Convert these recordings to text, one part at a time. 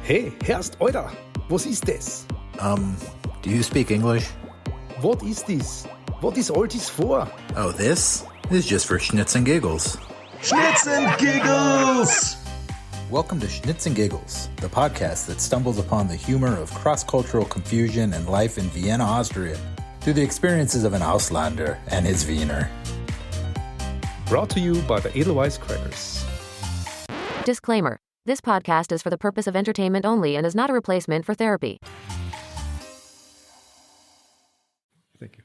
Hey, Herrst, Alter, was ist das? Do you speak English? What is this? What is all this for? Oh, this is just for Schnitz and Giggles. Schnitzel Giggles! Welcome to Schnitz and Giggles, the podcast that stumbles upon the humor of cross-cultural confusion and life in Vienna, Austria, through the experiences of an Auslander and his Wiener. Brought to you by the Edelwisecrackers. Disclaimer. This podcast is for the purpose of entertainment only and is not a replacement for therapy. Thank you.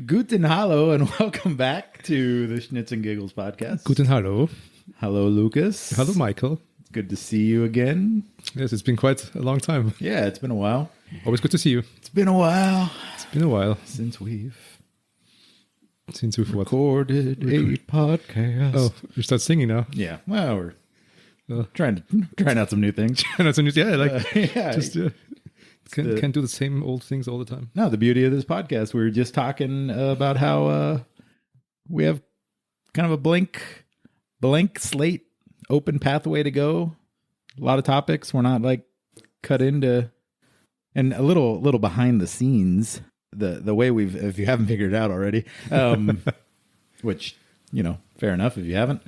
Guten Hallo and welcome back to the Schnitz and Giggles podcast. Guten Hallo. Hello, Lucas. Hello, Michael. It's good to see you again. Yes, it's been quite a long time. Yeah, it's been a while. Always good to see you. It's been a while It's been a while since we've what? recorded a podcast. Oh, you start singing now. Yeah. Well, we're trying out some new things. That's a new, yeah, like Yeah. just can't do the same old things all the time. No, the beauty of this podcast, we were just talking about how we have kind of a blank slate, open pathway to go. A lot of topics. We're not like cut into, and a little behind the scenes. The way we've, if you haven't figured it out already, which, fair enough if you haven't.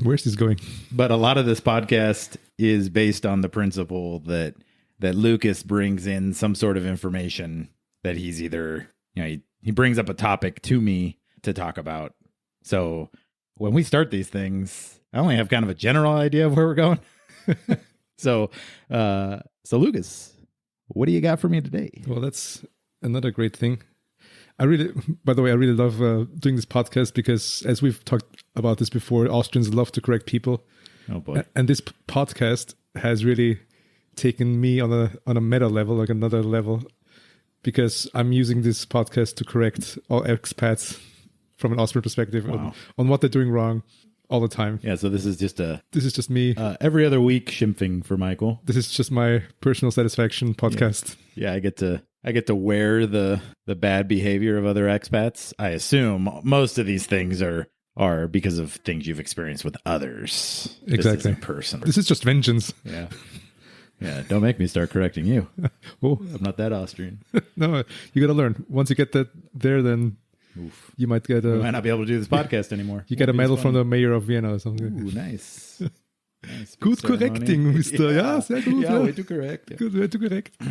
Where's this going? But a lot of this podcast is based on the principle that Lucas brings in some sort of information that he's either, he brings up a topic to me to talk about. So when we start these things, I only have kind of a general idea of where we're going. So Lucas, what do you got for me today? Well, that's another great thing. By the way, I really love doing this podcast because, as we've talked about this before, Austrians love to correct people. Oh boy! And this podcast has really taken me on a meta level, like another level, because I'm using this podcast to correct all expats from an Austrian perspective on what they're doing wrong all the time. Yeah, so this is just me every other week shimphing for Michael. This is just my personal satisfaction podcast. Yeah, I get to wear the bad behavior of other expats. I assume most of these things are because of things you've experienced with others. Exactly. This isn't personal. This is just vengeance. Yeah. Yeah, don't make me start correcting you. Oh, I'm not that Austrian. No, you got to learn. Once you get that there, then you might get I might not be able to do this podcast anymore. You get a medal from the mayor of Vienna or something. Ooh, nice. Good correcting, Mister. Yeah, sehr gut. Yeah, way to correct. Yeah. Good way to correct.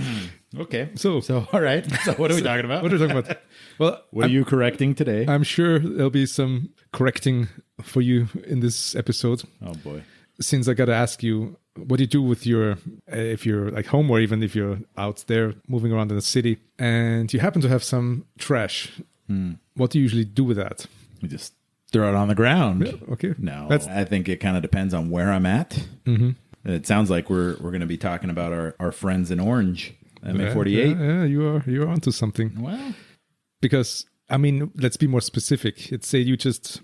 Okay. So all right. So what are we talking about? What are we talking about? Well, what are you correcting today? I'm sure there'll be some correcting for you in this episode. Oh boy. Since I got to ask you, what do you do with your, if you're like home or even if you're out there moving around in the city and you happen to have some trash, what do you usually do with that? We just throw it on the ground. Yeah, okay. No, I think it kind of depends on where I'm at. Mm-hmm. It sounds like we're going to be talking about our friends in Orange, MA48. Yeah, you're onto something. Well, because I mean, let's be more specific. Let's say you're just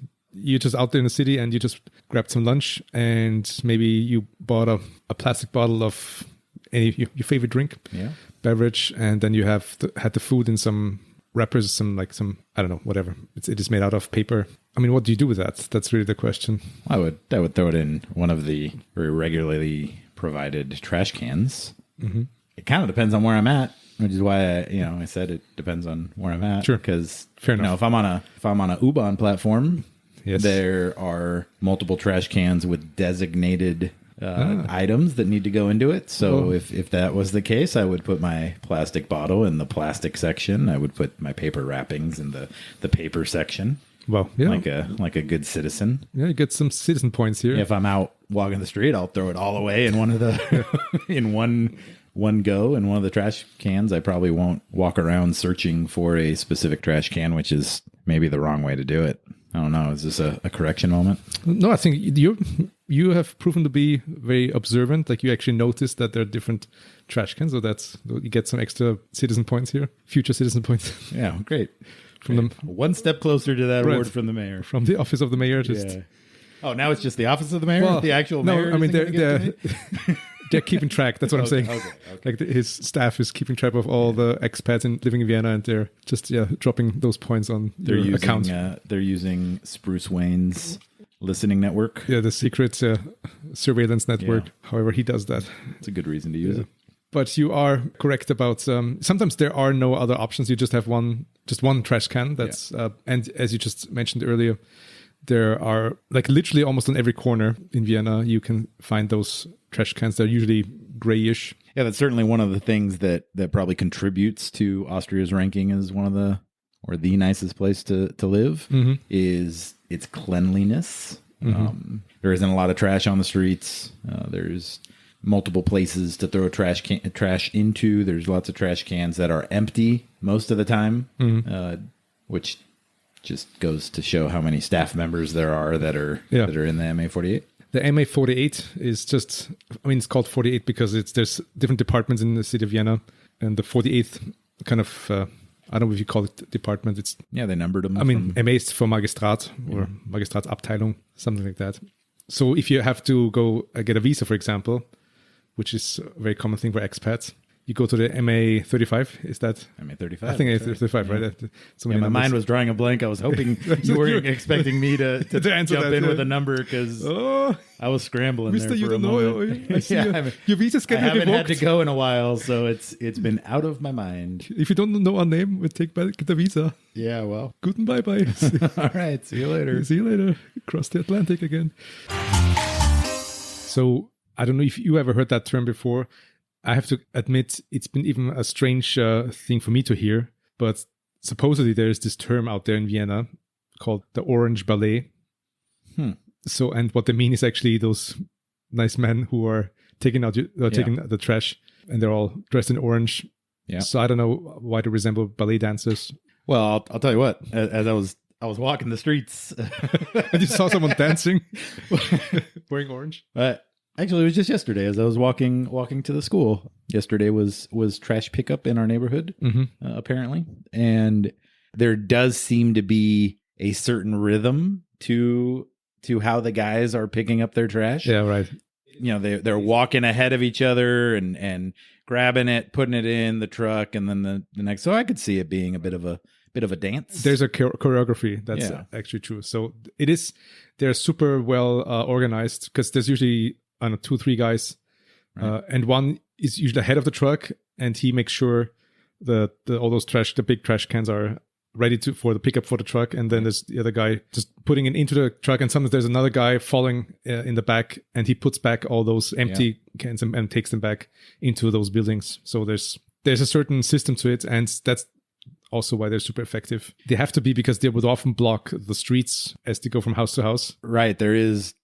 out there in the city and you just grabbed some lunch and maybe you bought a plastic bottle of your favorite drink, beverage, and then you have had the food in some wrappers, some I don't know, whatever it is made out of paper. I mean, what do you do with that? That's really the question. I would throw it in one of the very regularly provided trash cans. Mm-hmm. It kind of depends on where I'm at, which is why I said it depends on where I'm at. Sure, because fair enough. If I'm on a U-Bahn platform, yes, there are multiple trash cans with designated items that need to go into it. So if that was the case, I would put my plastic bottle in the plastic section. I would put my paper wrappings in the paper section. Well, yeah, like a good citizen. Yeah, you get some citizen points here. If I'm out walking the street, I'll throw it all away in one of the in one go in one of the trash cans. I probably won't walk around searching for a specific trash can, which is maybe the wrong way to do it. I don't know. Is this a correction moment? No, I think you have proven to be very observant. Like you actually noticed that there are different trash cans. So you get some extra citizen points here, future citizen points. Yeah, great. From one step closer to that award from the mayor. From the office of the mayor. Yeah. Oh, now it's just the office of the mayor? Well, the actual mayor? No, I mean, they're keeping track. That's what I'm saying. Okay. Like his staff is keeping track of all the expats living in Vienna, and they're just dropping those points on their account. They're using Spruce Wayne's listening network. Yeah, the secret surveillance network. However he does that. It's a good reason to use it. But you are correct about sometimes there are no other options. You just have one trash can. That's and as you just mentioned earlier, there are like literally almost on every corner in Vienna you can find those trash cans. They're usually grayish. Yeah, that's certainly one of the things that probably contributes to Austria's ranking as one of the nicest place to live is its cleanliness. There isn't a lot of trash on the streets. There's multiple places to throw trash into. There's lots of trash cans that are empty most of the time, which just goes to show how many staff members there are that are in the MA48. The MA48 is just, I mean, it's called 48 because there's different departments in the city of Vienna, and the 48th kind of, I don't know if you call it department. It's they numbered them. I mean, MA is for Magistrat or Magistratsabteilung, something like that. So if you have to go get a visa, for example, which is a very common thing for expats, you go to the MA35. Is that MA35? I think it's 35, right? So my mind was drawing a blank. I was hoping you weren't expecting me to answer jump that, in with a number because I was scrambling Mister, there you for a don't know. moment. I see your visa's I getting haven't revoked. had to go in a while, so it's been out of my mind. If you don't know our name, we'll take back the visa. Yeah, well. Guten bye-bye. All right, see you later. See you later. Cross the Atlantic again. So I don't know if you ever heard that term before. I have to admit, it's been even a strange thing for me to hear. But supposedly there's this term out there in Vienna called the orange ballet. So, and what they mean is actually those nice men who are taking the trash, and they're all dressed in orange. Yeah. So I don't know why they resemble ballet dancers. Well, I'll tell you what. As I was walking the streets, and you saw someone dancing wearing orange. Actually, it was just yesterday as I was walking to the school. Yesterday was trash pickup in our neighborhood, apparently, and there does seem to be a certain rhythm to how the guys are picking up their trash. Yeah, right. You know, they're walking ahead of each other and grabbing it, putting it in the truck, and then the next. So I could see it being a bit of a dance. There's a choreography. That's actually true. So it is. They're super well organized because there's usually 2-3 guys, right. And one is usually ahead of the truck, and he makes sure all those the big trash cans are ready for the pickup for the truck, and then there's the other guy just putting it into the truck, and sometimes there's another guy following in the back, and he puts back all those empty cans and takes them back into those buildings. So there's a certain system to it, and that's also why they're super effective. They have to be because they would often block the streets as they go from house to house. Right. There is,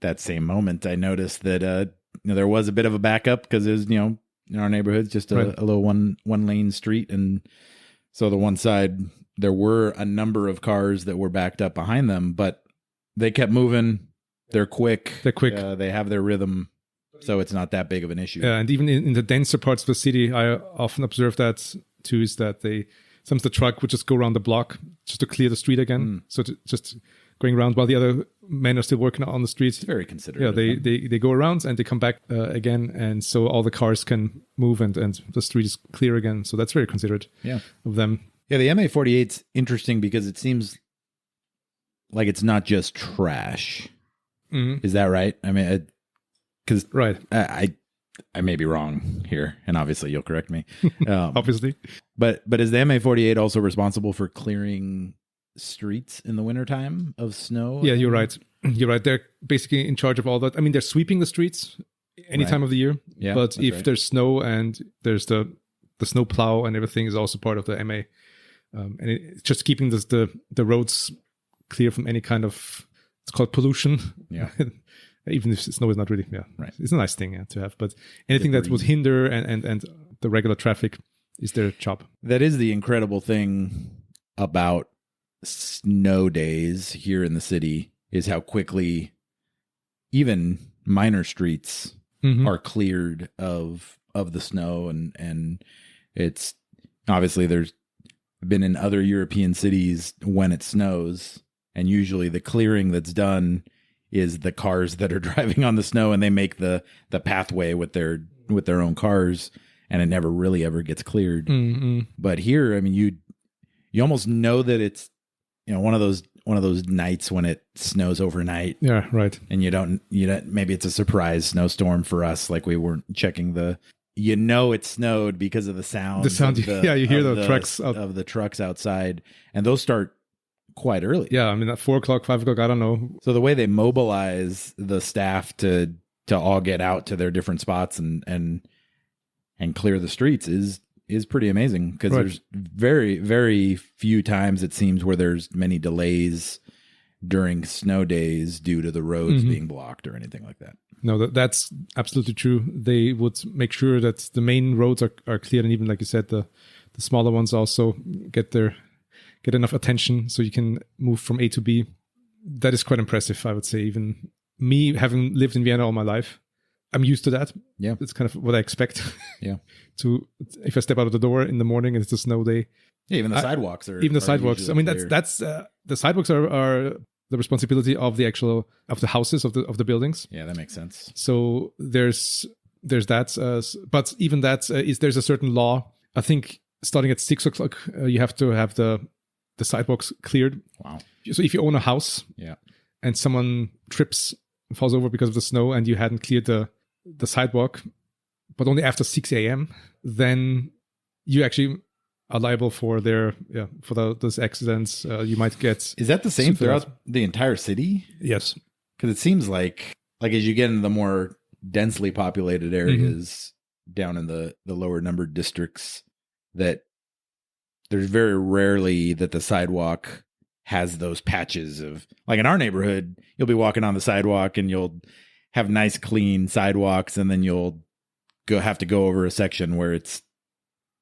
that same moment, I noticed that there was a bit of a backup because it was, in our neighborhood, just a little one lane street, and so the one side there were a number of cars that were backed up behind them, but they kept moving. They're quick. They have their rhythm, so it's not that big of an issue. Yeah, and even in the denser parts of the city, I often observe that too. Is that sometimes the truck would just go around the block just to clear the street again. So just going around while the other men are still working on the streets. It's very considerate. Yeah, they go around and they come back again, and so all the cars can move and the street is clear again. So that's very considerate of them. Yeah, the MA48's interesting because it seems like it's not just trash. Mm-hmm. Is that right? I mean, because I may be wrong here, and obviously you'll correct me. Obviously. But is the MA48 also responsible for clearing streets in the wintertime of snow? Yeah, you're right. You're right. They're basically in charge of all that. I mean, they're sweeping the streets any time of the year. Yeah, but if there's snow and there's the snow plow and everything is also part of the MA. And it's just keeping the roads clear from any kind of, it's called pollution. Yeah. Even if snow is not really, right. It's a nice thing to have. But anything that would hinder and the regular traffic is their job. That is the incredible thing about snow days here in the city, is how quickly even minor streets are cleared of the snow, and it's obviously there's been in other European cities when it snows, and usually the clearing that's done is the cars that are driving on the snow, and they make the pathway with their own cars, and it never really ever gets cleared. But here, I mean, you almost know that it's one of those one of those nights when it snows overnight. Yeah, right. And you don't maybe it's a surprise snowstorm for us, like we weren't checking it snowed because of the sound. The sound, yeah, you hear the trucks of the trucks outside, and those start quite early. Yeah, I mean at 4 o'clock, 5 o'clock, I don't know. So the way they mobilize the staff to all get out to their different spots and clear the streets is pretty amazing, because there's very, very few times it seems where there's many delays during snow days due to the roads being blocked or anything like that. No, that's absolutely true. They would make sure that the main roads are cleared, and even like you said, the smaller ones also get enough attention so you can move from A to B. That is quite impressive, I would say. Even me, having lived in Vienna all my life, I'm used to that. Yeah, it's kind of what I expect. Yeah, if I step out of the door in the morning and it's a snow day. Yeah, even the sidewalks are. Even the sidewalks. I mean, that's the sidewalks are the responsibility of the houses of the buildings. Yeah, that makes sense. So there's that, but even that there's a certain law. I think starting at 6 o'clock, you have to have the sidewalks cleared. Wow. So if you own a house, and someone falls over because of the snow, and you hadn't cleared the sidewalk, but only after 6 a.m., then you actually are liable for those accidents. You might get. Is that the same throughout the entire city? Yes, because it seems like as you get into the more densely populated areas down in the lower numbered districts, that there's very rarely that the sidewalk has those patches of, like in our neighborhood, you'll be walking on the sidewalk and you'll have nice clean sidewalks, and then you'll have to go over a section where it's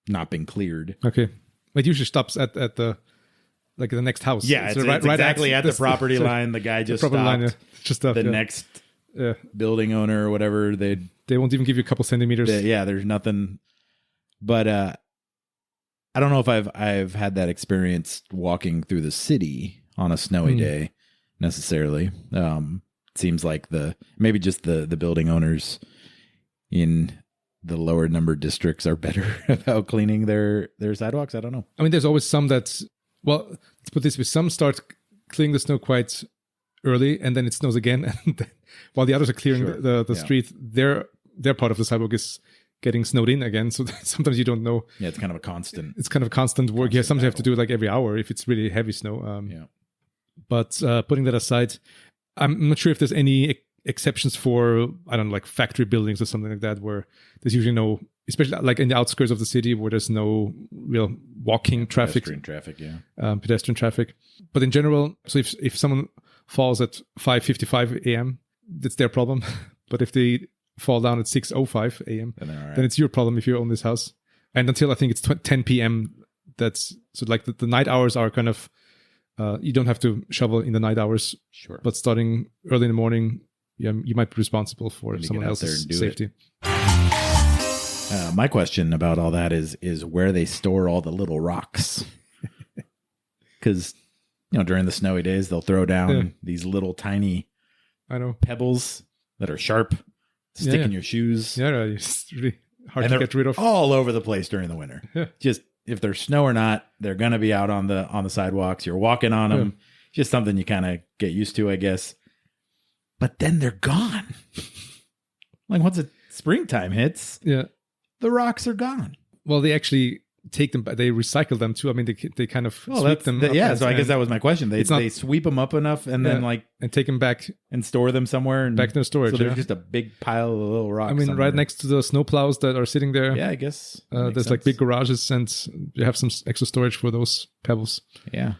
not been cleared. Okay. It usually stops at the next house. Yeah, it's exactly at the property line. The guy just stopped. The next building owner or whatever, they won't even give you a couple centimeters. There's nothing. But I don't know if I've had that experience walking through the city on a snowy day necessarily. It seems like maybe just the building owners in the lower numbered districts are better about cleaning their sidewalks. I don't know. I mean, there's always some let's put this way, some start clearing the snow quite early, and then it snows again, and then, while the others are clearing the street, their part of the sidewalk is getting snowed in again. So sometimes you don't know. Yeah, it's kind of a constant. It's kind of constant work. Sometimes you have to do it like every hour if it's really heavy snow. But putting that aside, I'm not sure if there's any exceptions for, I don't know, like factory buildings or something like that, where there's usually no, especially like in the outskirts of the city where there's no real walking traffic. Pedestrian traffic. But in general, so if someone falls at 5:55 a.m., that's their problem. But if they fall down at 6:05 a.m., then it's your problem if you own this house. And until I think it's 10 p.m., that's so like the night hours are kind of, you don't have to shovel in the night hours. Sure. But starting early in the morning, you might be responsible for someone else's safety. My question about all that is where they store all the little rocks. Because, during the snowy days, they'll throw down these little tiny pebbles that are sharp, stick in your shoes. Yeah, it's really hard to get rid of. All over the place during the winter. Yeah. Just if there's snow or not, they're going to be out on the sidewalks. You're walking on them. Just something you kind of get used to, I guess. But then they're gone. Like once springtime hits, the rocks are gone. Well, they actually take them, they recycle them too. I mean, they kind of sweep them up. Yeah, so I guess that was my question. They sweep them up enough and then and take them back and store them somewhere. Back in the storage. So there's just a big pile of little rocks. I mean, right next to the snow plows that are sitting there. Yeah, I guess. There's like big garages, and you have some extra storage for those pebbles. Yeah.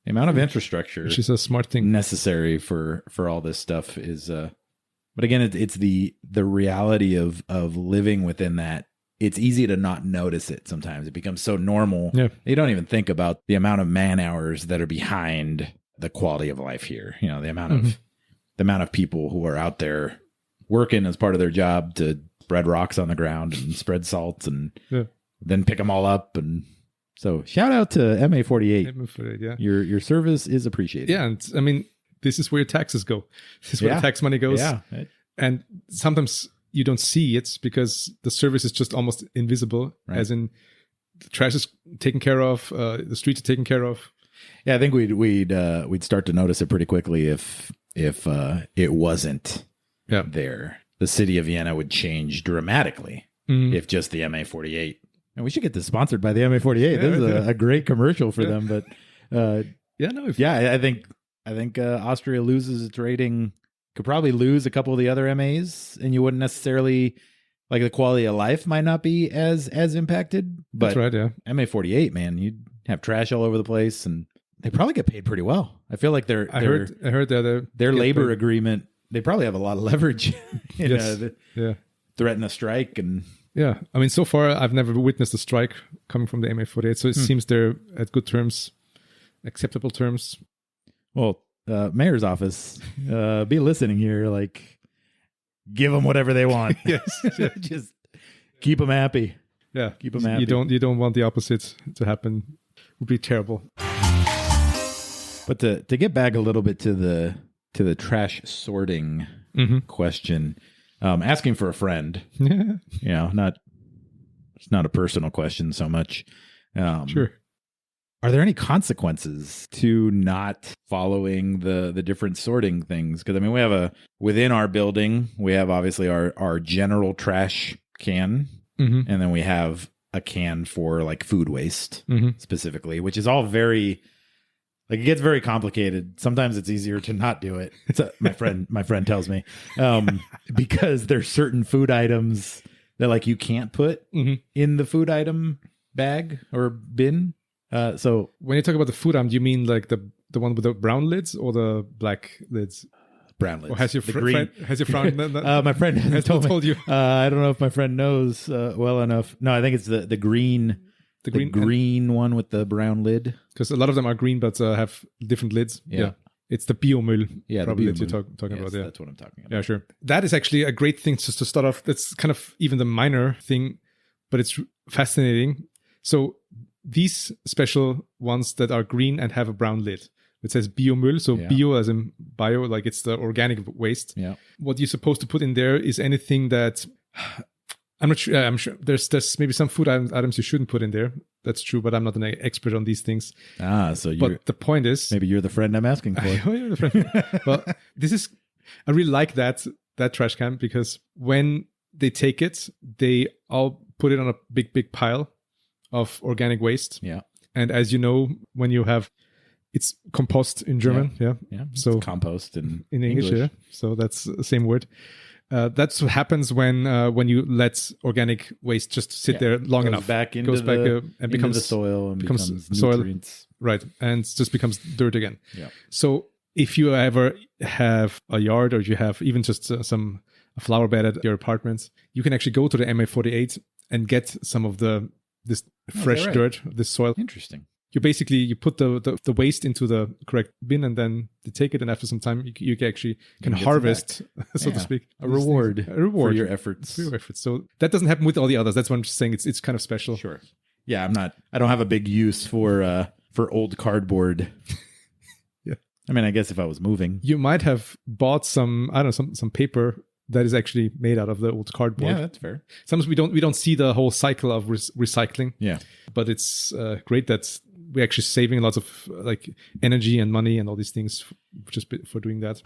The amount of infrastructure, which is a smart thing, necessary for all this stuff is. But again, it's the reality of living within that. It's easy to not notice it sometimes. It becomes so normal. Yeah. You don't even think about the amount of man hours that are behind the quality of life here. The amount of people who are out there working as part of their job to spread rocks on the ground and spread salts and then pick them all up. And so shout out to MA48. MA48, yeah. Your service is appreciated. Yeah. And I mean, this is where your taxes go. This is where the tax money goes. Yeah. And sometimes you don't see it because the service is just almost invisible, as in the trash is taken care of, the streets are taken care of. Yeah, I think we'd start to notice it pretty quickly if it wasn't there. The city of Vienna would change dramaticamente if just the MA48. And we should get this sponsored by the MA48. This is a great commercial for them. But I think Austria loses its rating. Could probably lose a couple of the other MAs, and you wouldn't necessarily like the quality of life might not be as impacted. But that's right. Yeah, MA48, man, you'd have trash all over the place, and they probably get paid pretty well. I feel like I heard that their labor agreement. They probably have a lot of leverage. Threaten a strike and. Yeah, I mean, so far I've never witnessed a strike coming from the MA48, so it seems they're at good terms, acceptable terms. Well, mayor's office, be listening here, like, give them whatever they want. Yes, just keep them happy. Yeah, keep them happy. You don't want the opposite to happen. It would be terrible. But to get back a little bit to the trash sorting question. Asking for a friend, it's not a personal question so much. Sure. Are there any consequences to not following the different sorting things? Because I mean, we have within our building, we have obviously our general trash can, and then we have a can for like food waste specifically, which is all very. Like it gets very complicated. Sometimes it's easier to not do it. My friend tells me, because there's certain food items that like you can't put in the food item bag or bin. So when you talk about the food item, do you mean like the one with the brown lids or the black lids? Brown lids. Or has your friend? My friend has told you. I don't know if my friend knows well enough. No, I think it's the green. The green one with the brown lid. Because a lot of them are green, but have different lids. Yeah. It's the biomüll. Yeah, probably that you're talking about. Yeah, that's what I'm talking about. Yeah, sure. That is actually a great thing just to start off. That's kind of even the minor thing, but it's fascinating. So these special ones that are green and have a brown lid. It says biomüll, so bio as in bio, like it's the organic waste. Yeah. What you're supposed to put in there is anything that... I'm not sure. I'm sure there's maybe some food items you shouldn't put in there. That's true, but I'm not an expert on these things. But the point is, maybe you're the friend I'm asking for. You're the friend. Well, I really like that trash can because when they take it, they all put it on a big pile of organic waste. Yeah. And as you know, when you have, it's compost in German. Yeah. So it's compost in English. Yeah. So that's the same word. That's what happens when you let organic waste just sit there long enough. Goes back and becomes the soil and becomes nutrients. Soil, right, and just becomes dirt again. Yeah. So if you ever have a yard or you have even just a flower bed at your apartment, you can actually go to the MA48 and get some of this fresh dirt, this soil. Interesting. You put the waste into the correct bin and then they take it, and after some time you actually can harvest, so to speak, a reward for your efforts. So that doesn't happen with all the others. That's what I'm just saying. It's kind of special. Sure. Yeah, I don't have a big use for old cardboard. Yeah. I mean, I guess if I was moving, you might have bought some paper that is actually made out of the old cardboard. Yeah, that's fair. Sometimes we don't see the whole cycle of recycling. Yeah. But it's great that we're actually saving lots of like energy and money and all these things just for doing that.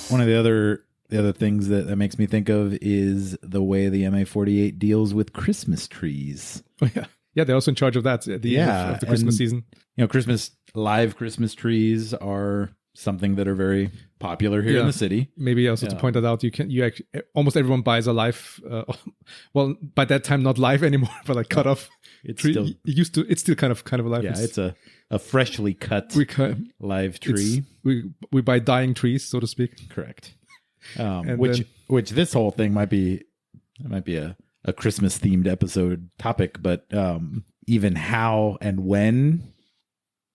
One of the other things that makes me think of is the way the MA48 deals with Christmas trees. Oh yeah. Yeah, they're also in charge of that at the end of the Christmas season. You know, live Christmas trees are something that are very popular here in the city. Maybe also to point that out, you actually almost everyone buys a live. Well, by that time, not live anymore, but like cut off. It's tree. It's still kind of alive. Yeah, it's a freshly cut live tree. We buy dying trees, so to speak. Correct. Which this whole thing might be a Christmas themed episode topic, but even how and when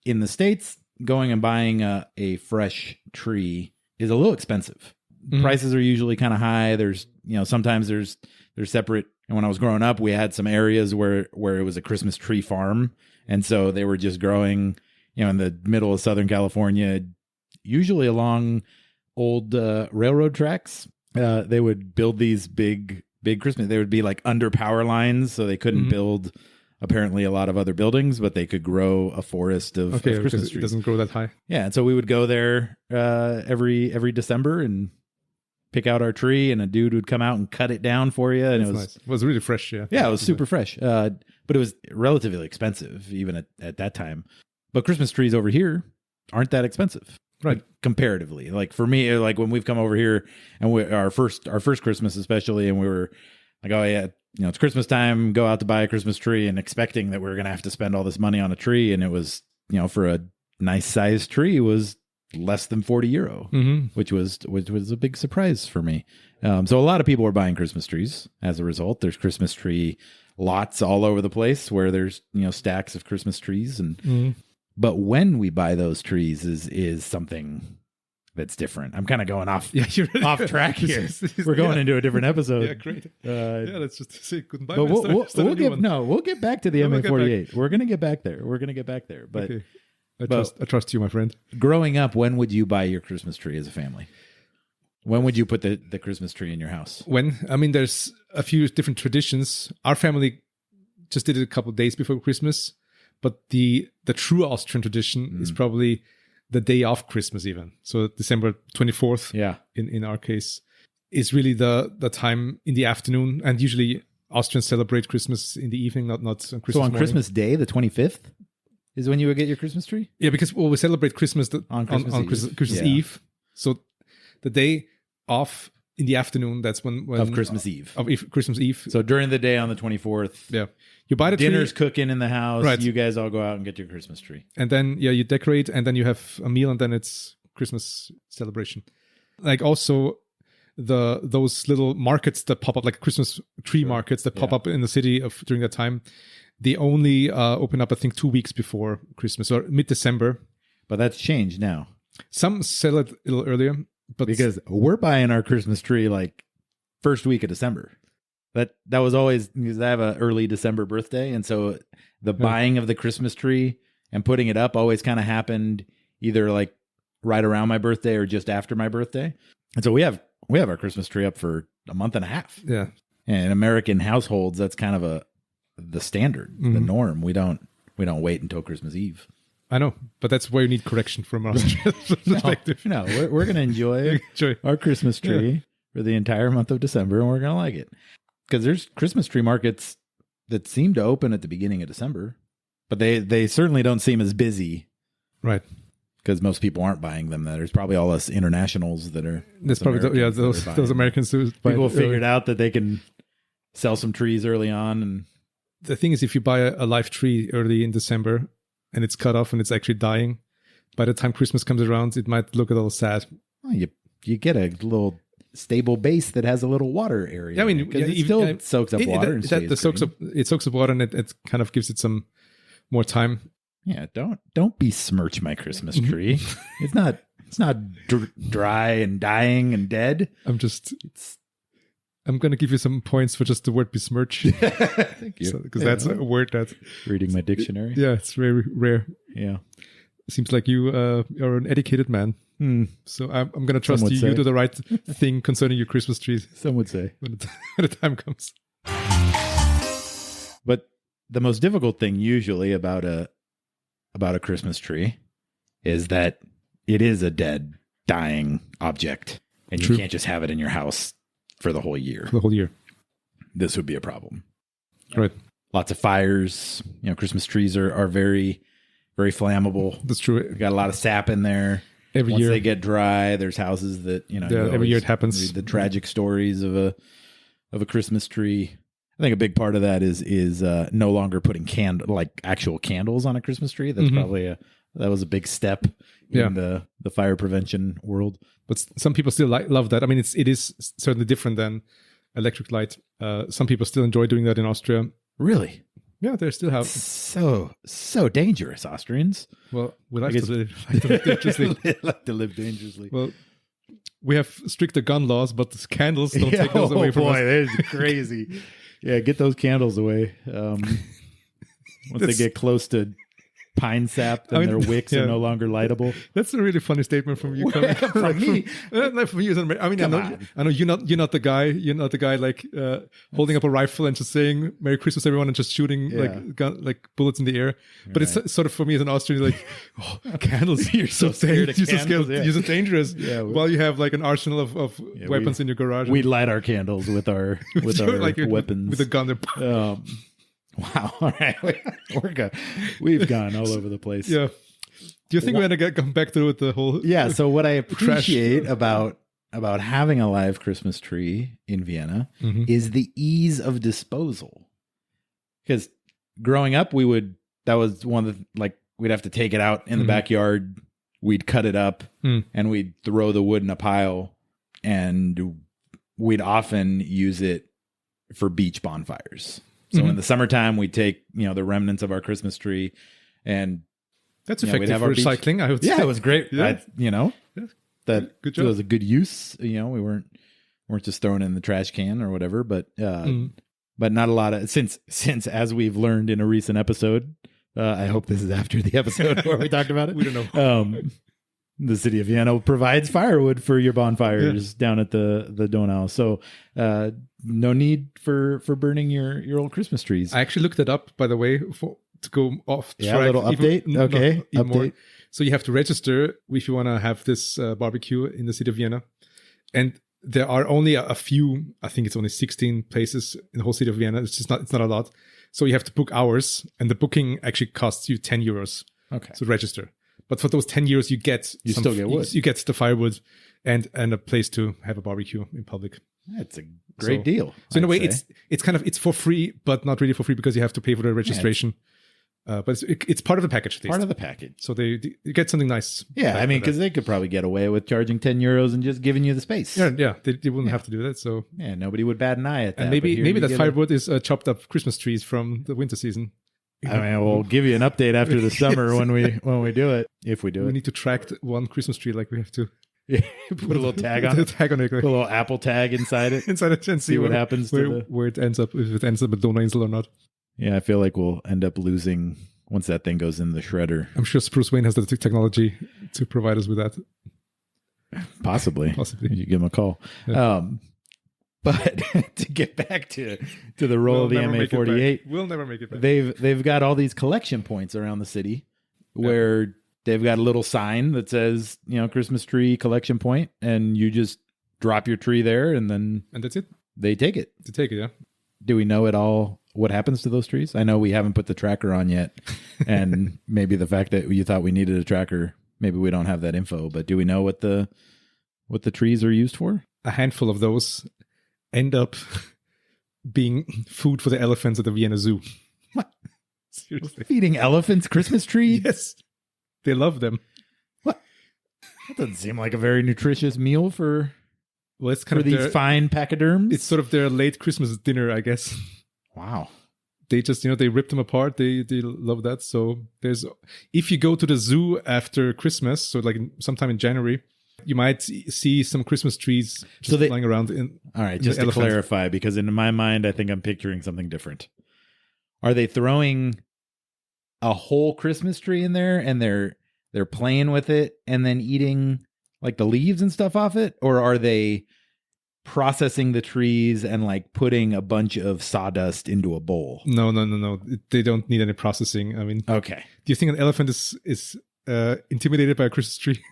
in the States going and buying a fresh tree is a little expensive. Mm-hmm. Prices are usually kind of high. There's, sometimes there's separate. And when I was growing up, we had some areas where it was a Christmas tree farm. And so they were just growing, in the middle of Southern California, usually along old railroad tracks. They would build these big Christmas. They would be like under power lines, so they couldn't build apparently a lot of other buildings, but they could grow a forest of Christmas because trees. it doesn't grow that high. Yeah, and so we would go there every December and pick out our tree, and a dude would come out and cut it down for you, and That's nice. It was really fresh. Yeah, it was super fresh. But it was relatively expensive even at that time. But Christmas trees over here aren't that expensive, right? Like, comparatively. Like for me, like when we've come over here and our first Christmas especially, and we were like, oh yeah, it's Christmas time, go out to buy a Christmas tree, and expecting that we were going to have to spend all this money on a tree, and it was, for a nice sized tree was less than €40, which was a big surprise for me. So a lot of people are buying Christmas trees as a result. There's Christmas tree lots all over the place where there's stacks of Christmas trees, and but when we buy those trees is something that's different. I'm kind of going off off track here. We're going into a different episode. Yeah, great. Let's just say goodbye. But we'll get back to the MA48. We're gonna get back there. But okay. I trust you, my friend. Growing up, when would you buy your Christmas tree as a family? When would you put the Christmas tree in your house? There's a few different traditions. Our family just did it a couple of days before Christmas, but the true Austrian tradition is probably the day of Christmas even. So December 24th, in our case, is really the time in the afternoon. And usually Austrians celebrate Christmas in the evening, not on Christmas So on morning. Christmas Day, the 25th, is when you would get your Christmas tree? Yeah, because we celebrate Christmas on Christmas Eve. So the day off in the afternoon, that's when of Christmas Eve. Christmas Eve. So during the day on the 24th, you buy the dinner's tree, cooking in the house. Right. You guys all go out and get your Christmas tree. and then you decorate, and then you have a meal, and then it's Christmas celebration. Like also those little markets that pop up, like Christmas tree markets that pop up in the city during that time. They only open up, I think, 2 weeks before Christmas or mid-December. But that's changed now. Some sell it a little earlier, but because we're buying our Christmas tree like first week of December. That was always because I have an early December birthday, and so the buying of the Christmas tree and putting it up always kind of happened either like right around my birthday or just after my birthday. And so we have our Christmas tree up for a month and a half. Yeah, and in American households, that's kind of the standard, the norm. We don't wait until Christmas Eve. I know, but that's where you need correction from an Austrian perspective. No, we're going to enjoy our Christmas tree for the entire month of December, and we're going to like it. Because there's Christmas tree markets that seem to open at the beginning of December, but they certainly don't seem as busy. Right. Because most people aren't buying them. There's probably all us internationals that are. There's probably those Americans who people figured out that they can sell some trees early on. And the thing is, if you buy a live tree early in December and it's cut off and it's actually dying, by the time Christmas comes around, it might look a little sad. Well, you get a little stable base that has a little water area. Yeah, I mean, it still soaks up water. It soaks up water, and it kind of gives it some more time. Yeah, don't besmirch my Christmas tree. It's not dry and dying and dead. I'm going to give you some points for just the word besmirch. Thank you. Because that's a word that's reading my dictionary. Yeah, it's very rare. Yeah. Seems like you are an educated man. So I'm going to trust you. You do the right thing concerning your Christmas trees. Some would say. When the time comes. But the most difficult thing usually about a Christmas tree is that it is a dead, dying object. And you can't just have it in your house for the whole year. For the whole year. This would be a problem. Right. Lots of fires. Christmas trees are very, very flammable. That's true. We've got a lot of sap in there. Every year. Once they get dry, there's houses that, every year it happens. Read the tragic stories of a Christmas tree. I think a big part of that is no longer putting actual candles on a Christmas tree. That's probably that was a big step in the fire prevention world. But some people still love that. I mean, it is certainly different than electric light. Some people still enjoy doing that in Austria. Really? Yeah, they still have. So dangerous, Austrians. Well, we like to live dangerously. Like to live dangerously. Well, we have stricter gun laws, but the candles don't take those away from us. That's crazy. Yeah, get those candles away. Once they get close to pine sap, and their wicks are no longer lightable. That's a really funny statement from you. From me. From you. I mean, I know you're not the guy. You're not the guy like holding up a rifle and just saying "Merry Christmas, everyone" and just shooting like bullets in the air. But it's sort of for me as an Austrian, like candles. You're so scared. You're so dangerous. Yeah, while you have like an arsenal of weapons in your garage. We light our candles with our weapons with a gun. Wow! All right, we've gone all over the place. Yeah. Do you think we're gonna come back to the whole? Yeah. So what I appreciate about having a live Christmas tree in Vienna is the ease of disposal. Because growing up, that was one of the, like, we'd have to take it out in the backyard. We'd cut it up and we'd throw the wood in a pile, and we'd often use it for beach bonfires. So in the summertime, we'd take, the remnants of our Christmas tree, and that's effective for recycling, I would say. Yeah, it was great. Yeah. That good job. It was a good use. We weren't just throwing it in the trash can or whatever, but not a lot of, since as we've learned in a recent episode, I hope this is after the episode where we talked about it. We don't know. The city of Vienna provides firewood for your bonfires down at the Donau. So no need for burning your old Christmas trees. I actually looked it up, by the way, to go off track. Yeah, a little update. Even more. So you have to register if you want to have this barbecue in the city of Vienna. And there are only a few, I think it's only 16 places in the whole city of Vienna. It's not a lot. So you have to book hours, and the booking actually costs you 10 euros to register. But for those 10 euros, you still get wood. You get the firewood and a place to have a barbecue in public. That's a great deal. So in a way, it's for free, but not really for free because you have to pay for the registration. But it's part of the package. At least. Part of the package. So you get something nice. Yeah, I mean, because they could probably get away with charging 10 euros and just giving you the space. Yeah, they wouldn't have to do that. So nobody would bat an eye at that. And maybe that firewood is chopped up Christmas trees from the winter season. I mean, we'll give you an update after the summer when we do it, if we do it. We need to track one Christmas tree, like we have to put a little tag on it. Put a little Apple tag inside it. And see what happens where it ends up, if it ends up at Donauinsel or not. Yeah, I feel like we'll end up losing once that thing goes in the shredder. I'm sure Bruce Wayne has the technology to provide us with that. Possibly. You give him a call. Yeah. But to get back to the role of the MA48, we'll never make it back. They've got all these collection points around the city where they've got a little sign that says, Christmas tree collection point, and you just drop your tree there, and that's it. They take it. Yeah. Do we know at all what happens to those trees? I know we haven't put the tracker on yet, and maybe the fact that you thought we needed a tracker, maybe we don't have that info. But do we know what the trees are used for? A handful of those end up being food for the elephants at the Vienna Zoo. What? Seriously? Feeding elephants Christmas tree? Yes. They love them. What? That doesn't seem like a very nutritious meal for it's kind of these fine pachyderms. It's sort of their late Christmas dinner, I guess. Wow. They just, they rip them apart. They love that. So if you go to the zoo after Christmas, so like sometime in January, you might see some Christmas trees just lying around. All right, just to clarify, because in my mind, I think I'm picturing something different. Are they throwing a whole Christmas tree in there and they're playing with it and then eating like the leaves and stuff off it? Or are they processing the trees and like putting a bunch of sawdust into a bowl? No. They don't need any processing. I mean, okay. Do you think an elephant is intimidated by a Christmas tree?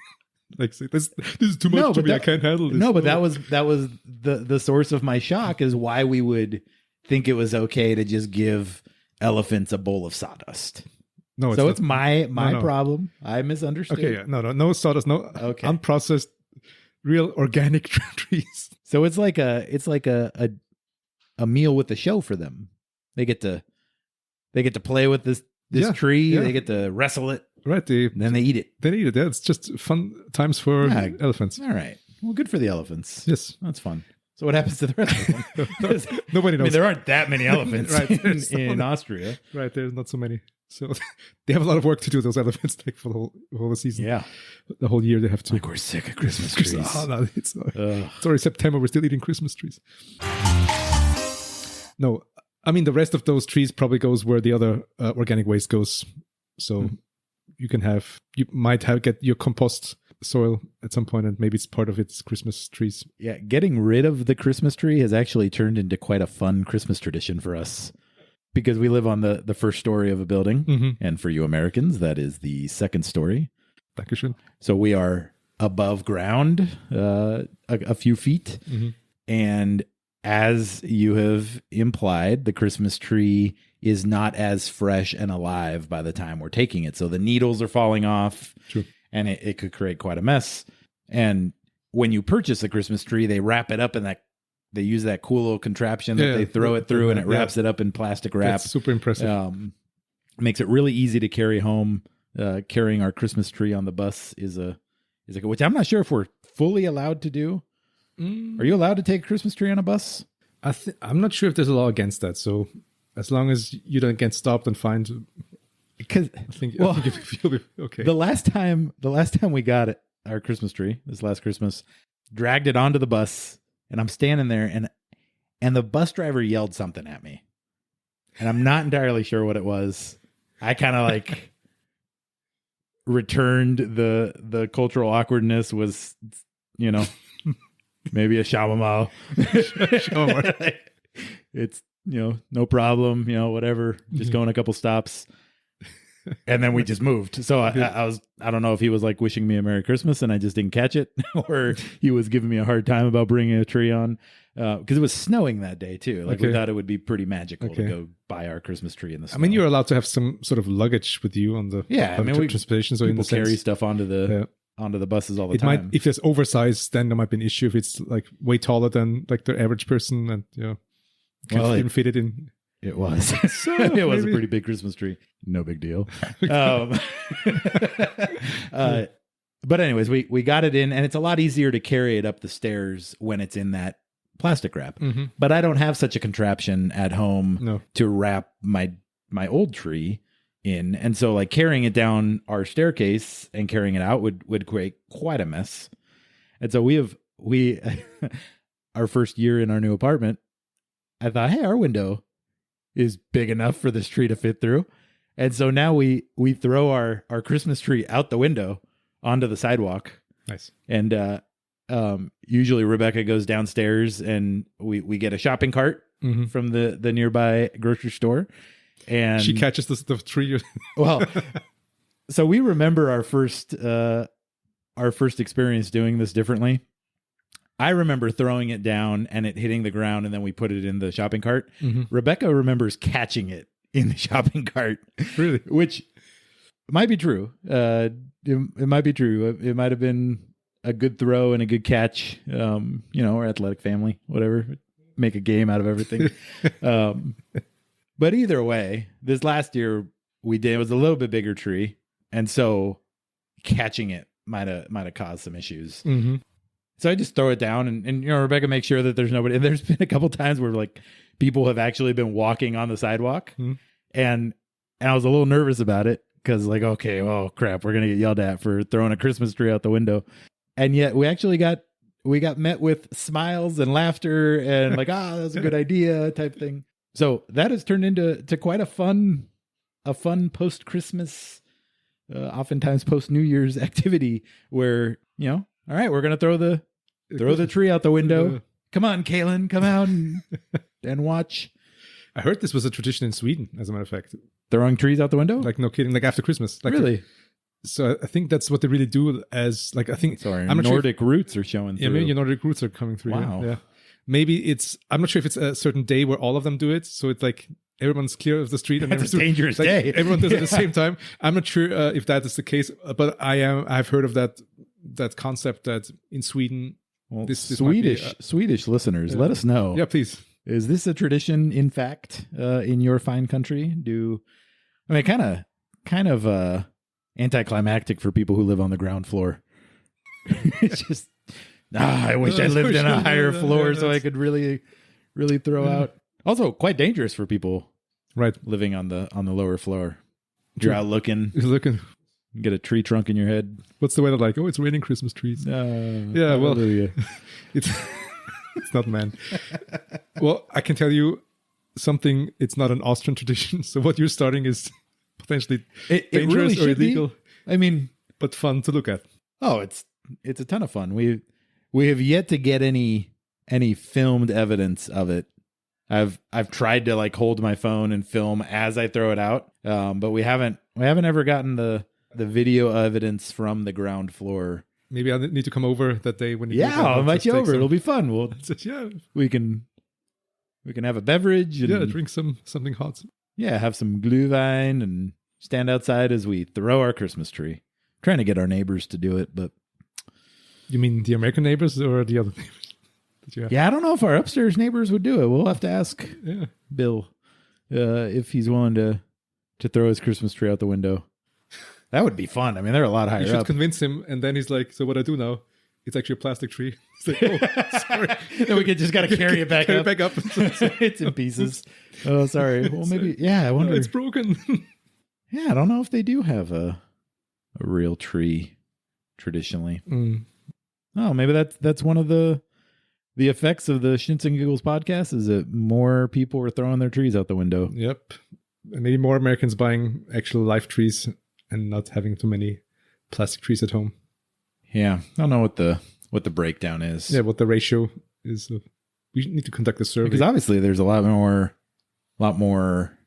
Like, this is too much to me. I can't handle this. No, but that was the source of my shock, is why we would think it was okay to just give elephants a bowl of sawdust. No, it's my problem. I misunderstood. Okay, no sawdust, unprocessed, real organic trees. So it's like a meal with the show for them. They get to play with this tree. Yeah. They get to wrestle it. Right. Then they eat it. Yeah, it's just fun times for elephants. All right. Well, good for the elephants. Yes. That's fun. So what happens to the rest of them? Nobody knows. I mean, there aren't that many elephants in Austria. Right. There's not so many. So they have a lot of work to do, those elephants, like for the whole season. Yeah. The whole year they have to. Like, we're sick of Christmas trees. No, it's already September. We're still eating Christmas trees. No, I mean, the rest of those trees probably goes where the other organic waste goes. So you might get your compost soil at some point, and maybe it's part of its Christmas trees. Yeah, getting rid of the Christmas tree has actually turned into quite a fun Christmas tradition for us because we live on the first story of a building. And for you Americans, that is the second story. Dankeschön. So we are above ground a few feet. And as you have implied, the Christmas tree is not as fresh and alive by the time we're taking it. So the needles are falling off. True. And it could create quite a mess. And when you purchase a Christmas tree, they wrap it up in that, they use that cool little contraption that they throw it through and it wraps it up in plastic wrap. That's super impressive. Makes it really easy to carry home. Carrying our Christmas tree on the bus is which I'm not sure if we're fully allowed to do. Are you allowed to take a Christmas tree on a bus? I'm not sure if there's a law against that. So as long as you don't get stopped and fined, because I think you'll be okay. The last time we got it, our Christmas tree, this last Christmas, dragged it onto the bus, and I'm standing there, and the bus driver yelled something at me, and I'm not entirely sure what it was. I kind of like returned the cultural awkwardness was, maybe a shamamau. It's no problem, whatever. Just going a couple stops. And then we just moved. So I don't know if he was like wishing me a Merry Christmas and I just didn't catch it, or he was giving me a hard time about bringing a tree on, because it was snowing that day too. Like we thought it would be pretty magical to go buy our Christmas tree in the snow. I mean, you're allowed to have some sort of luggage with you on the transportation. So people carry stuff onto the buses all the time. If there's oversized, then there might be an issue if it's like way taller than like the average person, and can't even fit it in. It was. It was a pretty big Christmas tree. No big deal. But anyways, we got it in, and it's a lot easier to carry it up the stairs when it's in that plastic wrap. But I don't have such a contraption at home to wrap my old tree in. And so like carrying it down our staircase and carrying it out would create quite a mess. And so we our first year in our new apartment, I thought, hey, our window is big enough for this tree to fit through. And so now we throw our Christmas tree out the window onto the sidewalk. Nice. And usually Rebecca goes downstairs and we get a shopping cart from the nearby grocery store. And she catches the tree. Well, so we remember our first experience doing this differently. I remember throwing it down and it hitting the ground, and then we put it in the shopping cart. Rebecca remembers catching it in the shopping cart. Really? Which might be true. It might be true. It might have been a good throw and a good catch. Our athletic family, whatever. Make a game out of everything. But either way, this last year it was a little bit bigger tree, and so catching it might have caused some issues. So I just throw it down, and Rebecca makes sure that there's nobody. And there's been a couple times where like people have actually been walking on the sidewalk, and I was a little nervous about it because like, okay, oh crap, we're gonna get yelled at for throwing a Christmas tree out the window, and yet we actually got met with smiles and laughter and like, that was a good idea type thing. So that has turned into quite a fun post-Christmas, oftentimes post-New Year's activity where all right, we're gonna throw the tree out the window. Come on, Kaylin, come out and watch. I heard this was a tradition in Sweden, as a matter of fact. Throwing trees out the window? Like, no kidding, like after Christmas. Like, really? So I think that's what they really do as, like, I think... So our Nordic roots are showing through. Yeah, maybe your Nordic roots are coming through. Wow. Yeah. Maybe I'm not sure if it's a certain day where all of them do it. So it's like everyone's clear of the street. And that's a dangerous day. Everyone does it at the same time. I'm not sure if that is the case, but I've heard of that concept that in Sweden... Well, Swedish listeners, let us know. Yeah, please. Is this a tradition, in fact, in your fine country? Kind of anticlimactic for people who live on the ground floor. It's just, I wish I lived in a higher floor so I could really, really throw out. Also, quite dangerous for people, right, living on the lower floor. You're out looking. Get a tree trunk in your head. What's the weather like? Oh, it's raining Christmas trees. Yeah, well, it's not, man. Well, I can tell you something. It's not an Austrian tradition. So what you're starting is potentially dangerous or illegal. I mean, but fun to look at. oh, it's a ton of fun. We have yet to get any filmed evidence of it. I've tried to like hold my phone and film as I throw it out, but we haven't ever gotten the video evidence from the ground floor. Maybe I need to come over that day when you I'll invite you over. It'll be fun. We'll yeah, we can have a beverage and drink something hot. Yeah, have some glühwein and stand outside as we throw our Christmas tree. Trying to get our neighbors to do it, but you mean the American neighbors or the other neighbors? Yeah, I don't know if our upstairs neighbors would do it. We'll have to ask Bill if he's willing to throw his Christmas tree out the window. That would be fun. I mean, they're a lot higher You should up. convince him, and then he's like, so what I do now? It's actually a plastic tree. It's like, oh, sorry. Then we could just got to carry it back up. Carry it back up. It's in pieces. Oh, sorry. Well, maybe, I wonder. No, it's broken. Yeah, I don't know if they do have a real tree traditionally. Oh, maybe that's one of the effects of the Schnitzel and Giggles podcast is that more people are throwing their trees out the window. Yep. And maybe more Americans buying actual live trees and not having too many plastic trees at home. Yeah. I don't know what the breakdown is. Yeah, what the ratio is. We need to conduct a survey. Because obviously there's a lot more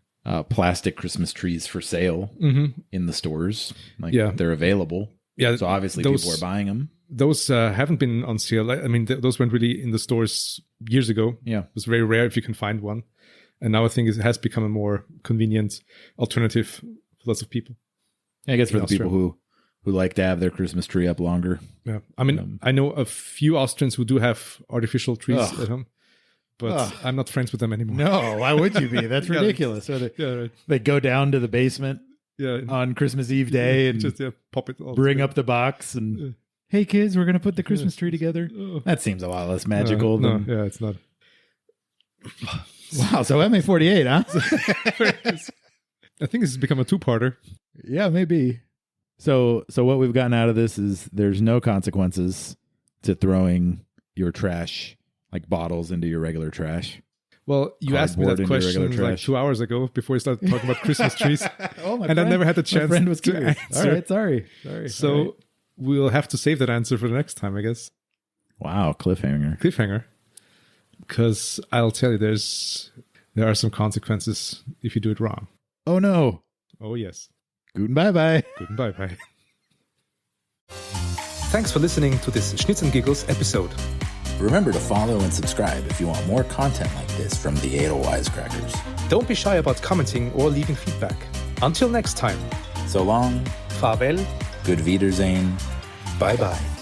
plastic Christmas trees for sale in the stores. Like they're available. Yeah. So obviously people are buying them. Those haven't been on sale. I mean, those went really in the stores years ago. Yeah. It was very rare if you can find one. And now I think it has become a more convenient alternative for lots of people. Yeah, I guess for the people who like to have their Christmas tree up longer. Yeah. I mean, I know a few Austrians who do have artificial trees at home, but I'm not friends with them anymore. No, why would you be? That's ridiculous. So they go down to the basement on Christmas Eve day and just pop it all bring together. up the box and... Hey kids, we're going to put the Christmas tree together. That seems a lot less magical than... No, it's not. Wow, so MA48, huh? I think this has become a two-parter. Yeah, maybe. So what we've gotten out of this is there's no consequences to throwing your trash, like bottles, into your regular trash. Well, you asked me that question like 2 hours ago before we started talking about Christmas trees. I never had the chance my friend was to curious. answer. All right, sorry. So we'll have to save that answer for the next time, I guess. Wow, cliffhanger. Because I'll tell you, there are some consequences if you do it wrong. Oh no. Oh yes. Guten bye-bye. Guten bye-bye. Thanks for listening to this Schnitzel and Giggles episode. Remember to follow and subscribe if you want more content like this from the Edelwisecrackers. Don't be shy about commenting or leaving feedback. Until next time. So long. Farewell. Good Wiedersehen. Bye-bye.